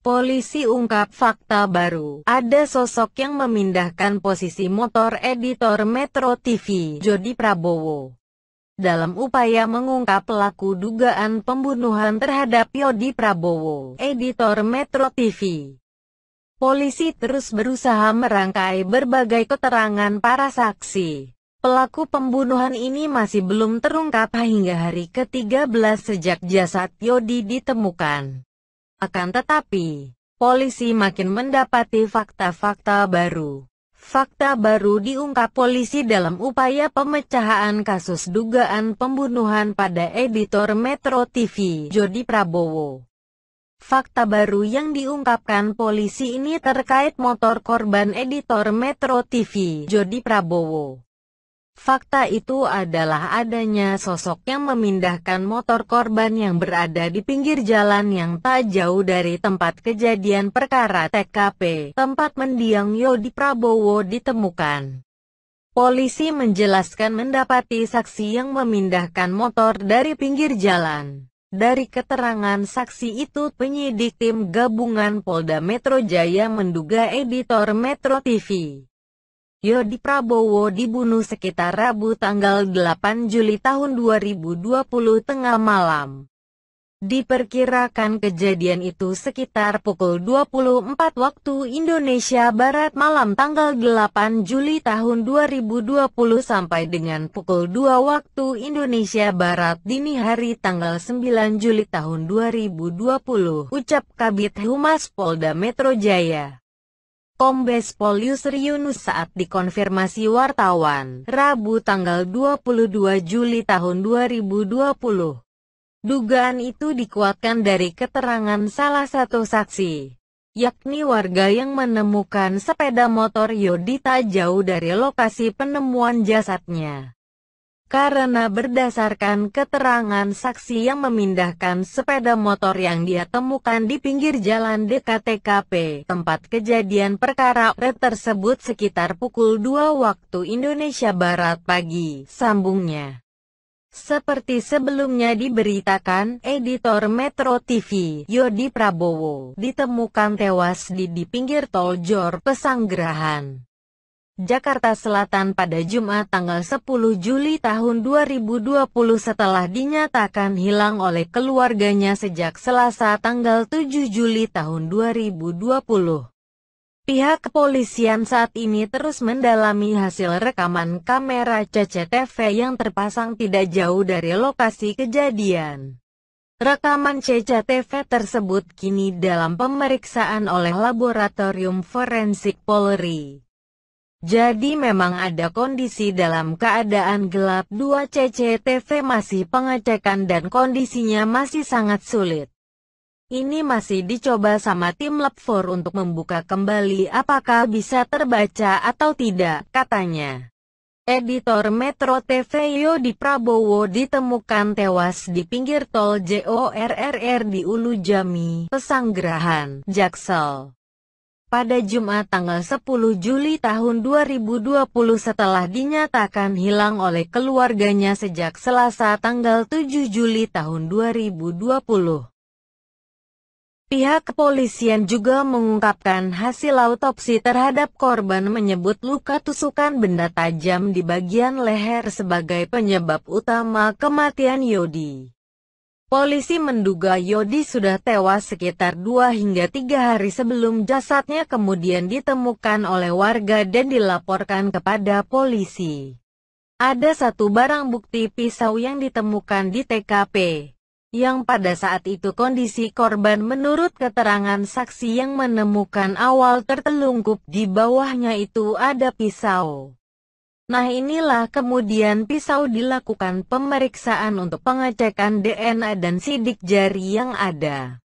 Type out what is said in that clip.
Polisi ungkap fakta baru. Ada sosok yang memindahkan posisi motor editor Metro TV, Jody Prabowo, dalam upaya mengungkap pelaku dugaan pembunuhan terhadap Jody Prabowo, editor Metro TV. Polisi terus berusaha merangkai berbagai keterangan para saksi. Pelaku pembunuhan ini masih belum terungkap hingga hari ke-13 sejak jasad Jody ditemukan. Akan tetapi, polisi makin mendapati fakta-fakta baru. Fakta baru diungkap polisi dalam upaya pemecahan kasus dugaan pembunuhan pada editor Metro TV, Jody Prabowo. Fakta baru yang diungkapkan polisi ini terkait motor korban editor Metro TV, Jody Prabowo. Fakta itu adalah adanya sosok yang memindahkan motor korban yang berada di pinggir jalan yang tak jauh dari tempat kejadian perkara TKP, tempat mendiang Jody Prabowo ditemukan. Polisi menjelaskan mendapati saksi yang memindahkan motor dari pinggir jalan. Dari keterangan saksi itu, penyidik tim gabungan Polda Metro Jaya menduga editor Metro TV, Jody Prabowo dibunuh sekitar Rabu tanggal 8 Juli tahun 2020 tengah malam. Diperkirakan kejadian itu sekitar pukul 24 waktu Indonesia Barat malam tanggal 8 Juli tahun 2020 sampai dengan pukul 2 waktu Indonesia Barat dini hari tanggal 9 Juli tahun 2020, ucap Kabid Humas Polda Metro Jaya, Kombes Pol Yusri Yunus saat dikonfirmasi wartawan, Rabu tanggal 22 Juli tahun 2020. Dugaan itu dikuatkan dari keterangan salah satu saksi, yakni warga yang menemukan sepeda motor Jody tak jauh dari lokasi penemuan jasadnya. Karena berdasarkan keterangan saksi yang memindahkan sepeda motor yang dia temukan di pinggir jalan dekat TKP, tempat kejadian perkara tersebut sekitar pukul 2 waktu Indonesia Barat pagi, sambungnya. Seperti sebelumnya diberitakan, editor Metro TV, Jody Prabowo, ditemukan tewas di pinggir tol Jor Pesanggerahan, Jakarta Selatan pada Jumat tanggal 10 Juli tahun 2020 setelah dinyatakan hilang oleh keluarganya sejak Selasa tanggal 7 Juli tahun 2020. Pihak kepolisian saat ini terus mendalami hasil rekaman kamera CCTV yang terpasang tidak jauh dari lokasi kejadian. Rekaman CCTV tersebut kini dalam pemeriksaan oleh Laboratorium Forensik Polri. Jadi memang ada kondisi dalam keadaan gelap. 2 CCTV masih pengecekan dan kondisinya masih sangat sulit. Ini masih dicoba sama tim Lab 4 untuk membuka kembali apakah bisa terbaca atau tidak, katanya. Editor Metro TV Jody Prabowo ditemukan tewas di pinggir tol JORRR di Ulu Jami, Pesanggerahan, Jaksel, pada Jumat tanggal 10 Juli tahun 2020 setelah dinyatakan hilang oleh keluarganya sejak Selasa tanggal 7 Juli tahun 2020. Pihak kepolisian juga mengungkapkan hasil autopsi terhadap korban menyebut luka tusukan benda tajam di bagian leher sebagai penyebab utama kematian Jody. Polisi menduga Jody sudah tewas sekitar 2 hingga 3 hari sebelum jasadnya kemudian ditemukan oleh warga dan dilaporkan kepada polisi. Ada satu barang bukti pisau yang ditemukan di TKP, yang pada saat itu kondisi korban menurut keterangan saksi yang menemukan awal tertelungkup di bawahnya itu ada pisau. Nah inilah kemudian pisau dilakukan pemeriksaan untuk pengecekan DNA dan sidik jari yang ada.